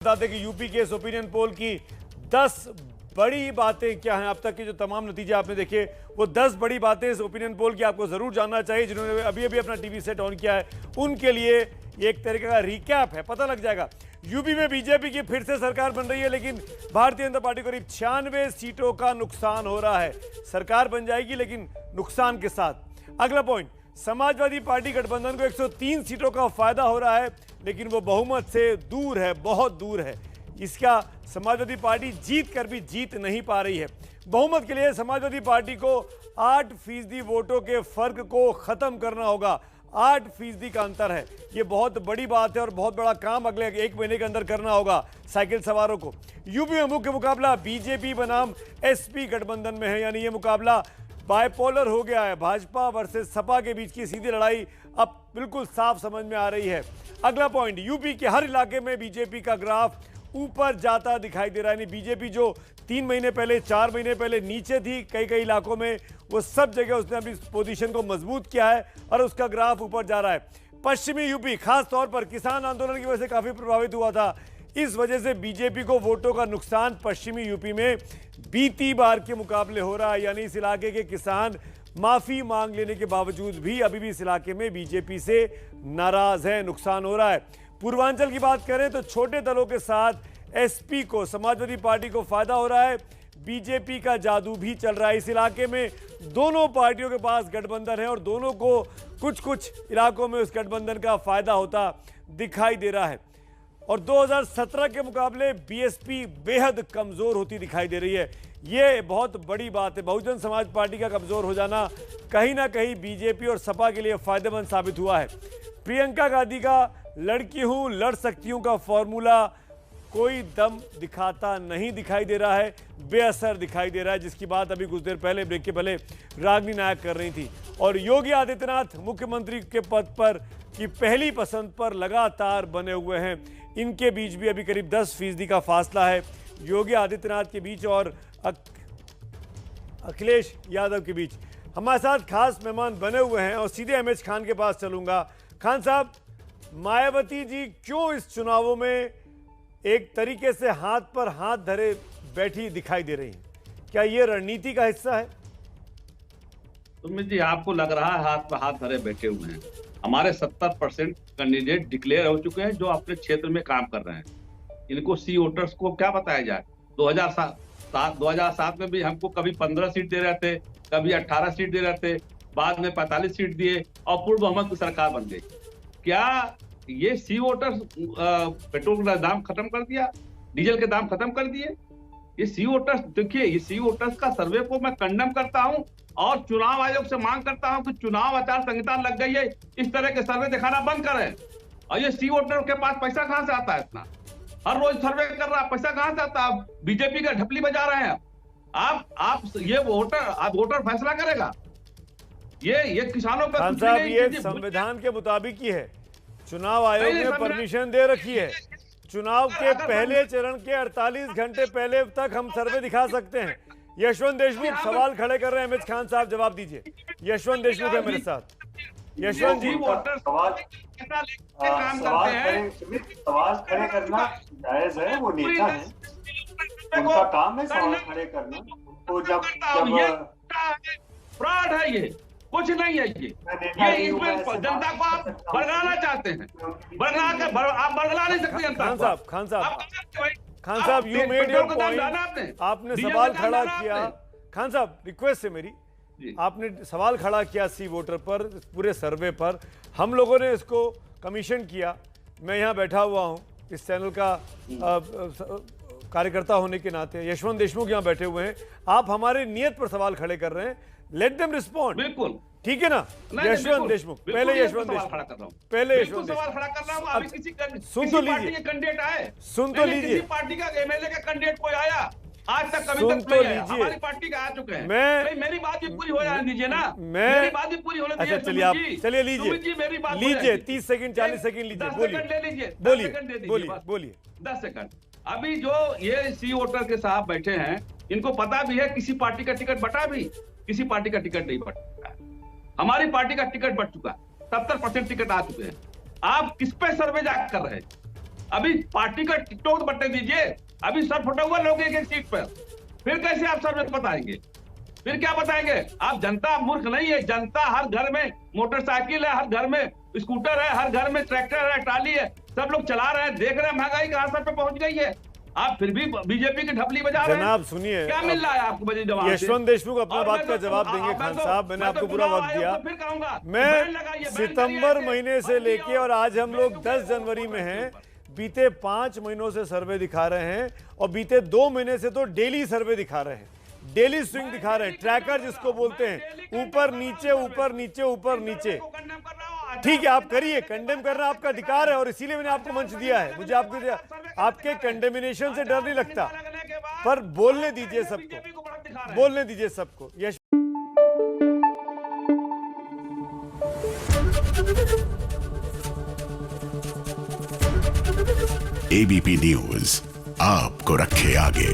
बता दें कि यूपी के इस ओपिनियन पोल की 10 बड़ी बातें क्या हैं। अब तक के जो तमाम नतीजे आपने देखे वो 10 बड़ी बातें इस ओपिनियन पोल की आपको जरूर जानना चाहिए। जिन्होंने अभी अभी अपना टीवी सेट ऑन किया है उनके लिए ये एक तरीके का रिकैप है, पता लग जाएगा। यूपी में बीजेपी की फिर से सरकार बन रही है, लेकिन भारतीय जनता पार्टी को करीब 96 सीटों का नुकसान हो रहा है। सरकार बन जाएगी लेकिन नुकसान के साथ। अगला पॉइंट, समाजवादी पार्टी गठबंधन को 103 सीटों का फायदा हो रहा है, लेकिन वो बहुमत से दूर है, बहुत दूर है। इसका समाजवादी पार्टी जीत कर भी जीत नहीं पा रही है। बहुमत के लिए समाजवादी पार्टी को 8% वोटों के फर्क को खत्म करना होगा। 8% का अंतर है, ये बहुत बड़ी बात है और बहुत बड़ा काम अगले 1 महीने के अंदर करना होगा साइकिल सवारों को। यूपी में मुख्य मुकाबला बीजेपी बनाम एसपी गठबंधन में है, यानी ये मुकाबला बाइपोलर हो गया है। भाजपा वर्सेस सपा के बीच की सीधी लड़ाई अब बिल्कुल साफ समझ में आ रही है। अगला पॉइंट, यूपी के हर इलाके में बीजेपी का ग्राफ ऊपर जाता दिखाई दे रहा है। यानी बीजेपी जो 3 महीने पहले 4 महीने पहले नीचे थी कई कई इलाकों में, वो सब जगह उसने अपनी पोजीशन को मजबूत किया है और उसका ग्राफ ऊपर जा रहा है। पश्चिमी यूपी खास तौर पर किसान आंदोलन की वजह से काफी प्रभावित हुआ था। इस वजह से बीजेपी को वोटों का नुकसान पश्चिमी यूपी में बीती बार के मुकाबले हो रहा है। यानी इस इलाके के किसान माफी मांग लेने के बावजूद भी अभी भी इस इलाके में बीजेपी से नाराज है, नुकसान हो रहा है। पूर्वांचल की बात करें तो छोटे दलों के साथ एसपी को, समाजवादी पार्टी को फायदा हो रहा है। बीजेपी का जादू भी चल रहा है। इस इलाके में दोनों पार्टियों के पास गठबंधन है और दोनों को कुछ कुछ इलाकों में उस गठबंधन का फायदा होता दिखाई दे रहा है। और 2017 के मुकाबले बीएसपी बेहद कमजोर होती दिखाई दे रही है। ये बहुत बड़ी बात है। बहुजन समाज पार्टी का कमजोर हो जाना कहीं ना कहीं बीजेपी और सपा के लिए फायदेमंद साबित हुआ है। प्रियंका गांधी का लड़की हूं लड़ सकती हूं का फॉर्मूला कोई दम दिखाता नहीं दिखाई दे रहा है, बेअसर दिखाई दे रहा है, जिसकी बात अभी कुछ देर पहले ब्रेक के पहले रागिनी नायक कर रही थी। और योगी आदित्यनाथ मुख्यमंत्री के पद पर की पहली पसंद पर लगातार बने हुए हैं। इनके बीच भी अभी करीब 10% का फासला है योगी आदित्यनाथ के बीच और अखिलेश यादव के बीच। हमारे साथ खास मेहमान बने हुए हैं और सीधे एमएच खान के पास चलूंगा। खान साहब, मायावती जी क्यों इस चुनावों में एक तरीके से हाथ पर हाथ धरे बैठी दिखाई दे रही हैं? क्या यह रणनीति का हिस्सा है? सुमित जी, आपको लग रहा है हाथ पर हाथ धरे बैठे हुए हैं। हमारे 70% कैंडिडेट डिक्लेयर हो चुके हैं जो अपने क्षेत्र में काम कर रहे हैं। इनको सी वोटर्स को क्या बताया जाए? 2007 में भी हमको कभी 15 सीट दे रहे थे, कभी 18 सीट दे रहे थे, बाद में 45 सीट दिए और पूर्व बहुमत की सरकार बन गई। क्या ये सी वोटर्स पेट्रोल का दाम खत्म कर दिया, डीजल के दाम खत्म कर दिए? ये सी वोटर्स, देखिए, ये सी वोटर्स का सर्वे को मैं कंडेम करता हूं और चुनाव आयोग से मांग करता हूं कि चुनाव आचार संहिता लग गई है, इस तरह के सर्वे दिखाना बंद करें। और ये सी वोटर के पास पैसा कहां से आता है? इतना हर रोज सर्वे कर रहा है, पैसा कहां से आता है? बीजेपी का ढपली बजा रहे हैं आप ये वोटर फैसला करेगा। ये किसानों पर ये संविधान के मुताबिक ही है। चुनाव आयोग ने परमिशन दे रखी है। चुनाव के पहले चरण के 48 घंटे पहले तक हम सर्वे दिखा सकते हैं। यशवंत देशमुख सवाल खड़े कर रहे हैं। एमएच खान साहब जवाब दीजिए। यशवंत देशमुख है मेरे साथ। यशवंत जी, सवाल खड़े करना जायज है, वो नेता है, उनका काम है सवाल खड़े करना। तो जब फ्रॉड है, ये कुछ नहीं है। ये इसमें जनता को आप बरगलाना चाहते हैं, आप बरगला नहीं सकते जनता को। खान साहब यू मेड योर पॉइंट। आपने सवाल खड़ा किया। खान साहब, रिक्वेस्ट है मेरी, आपने सवाल खड़ा किया सी वोटर पर, पूरे सर्वे पर। हम लोगों ने इसको कमीशन किया। मैं यहाँ बैठा हुआ हूँ इस चैनल का कार्यकर्ता होने के नाते। यशवंत देशमुख यहाँ बैठे हुए हैं। आप हमारे नियत पर सवाल खड़े कर रहे हैं। Let them respond. बिल्कुल ठीक है ना? यशवंत देशमुख, पहले यशवंत देशमुख, पहले यशवंत सवाल खड़ा कर रहा हूं। अभी सुन तो लीजिए, कैंडिडेट आए, सुन तो लीजिए। किसी पार्टी का एमएलए का कैंडिडेट कोई आया आज तक? कभी सुन तक तो नहीं आया। लीजिए। हमारी पार्टी का आ चुके हैं। मेरी बात भी पूरी हो जाने दीजिए ना। मेरी बात भी पूरी होने दीजिए। अच्छा चलिए, आप चलिए लीजिए, मेरी बात लीजिए 30 सेकंड 40 सेकंड लीजिए। बोलिए 10 सेकंड। अभी जो ये सी वोटर के साहब बैठे हैं, इनको पता भी है किसी पार्टी का टिकट बटा भी, किसी पार्टी का टिकट नहीं बटा। हमारी पार्टी का टिकट बट चुका, 70% टिकट आ चुके हैं। आप किस पे सर्वे कर रहे हैं? अभी पार्टी का टिकटॉक बटने दीजिए, अभी सर फुटा हुआ लोग एक सीट पर, फिर कैसे आप सर्विस बताएंगे? फिर क्या बताएंगे? आप जनता मूर्ख नहीं है, जनता हर घर में मोटरसाइकिल है, हर घर में स्कूटर है, हर घर में ट्रैक्टर है, ट्राली है, सब लोग चला रहे हैं, देख रहे हैं महंगाई कहां सर पे पहुंच गई है। आप फिर भी बीजेपी की ढपली बजा रहे हैं। जनाब सुनिए, क्या मिल रहा है आपको? मुझे जवाब यशवंत देशमुख अपना बात का जवाब देंगे। खान साहब, मैंने आपको पूरा वक्त दिया। फिर कहूंगा मैं सितंबर महीने से लेके और आज हम लोग 10 जनवरी में हैं, बीते 5 महीनों से सर्वे दिखा रहे हैं और बीते 2 महीने से तो डेली सर्वे दिखा रहे हैं, डेली स्विंग दिखा रहे हैं, ट्रैकर जिसको बोलते हैं, ऊपर नीचे ऊपर नीचे ऊपर नीचे। ठीक है, आप करिए, कंडेम करना आपका अधिकार है और इसीलिए मैंने आपको मंच दिया है। मुझे आपके कंडेमिनेशन से डर नहीं लगता, पर बोलने दीजिए सबको, बोलने दीजिए सबको। यश एबीपी न्यूज आपको रखे आगे।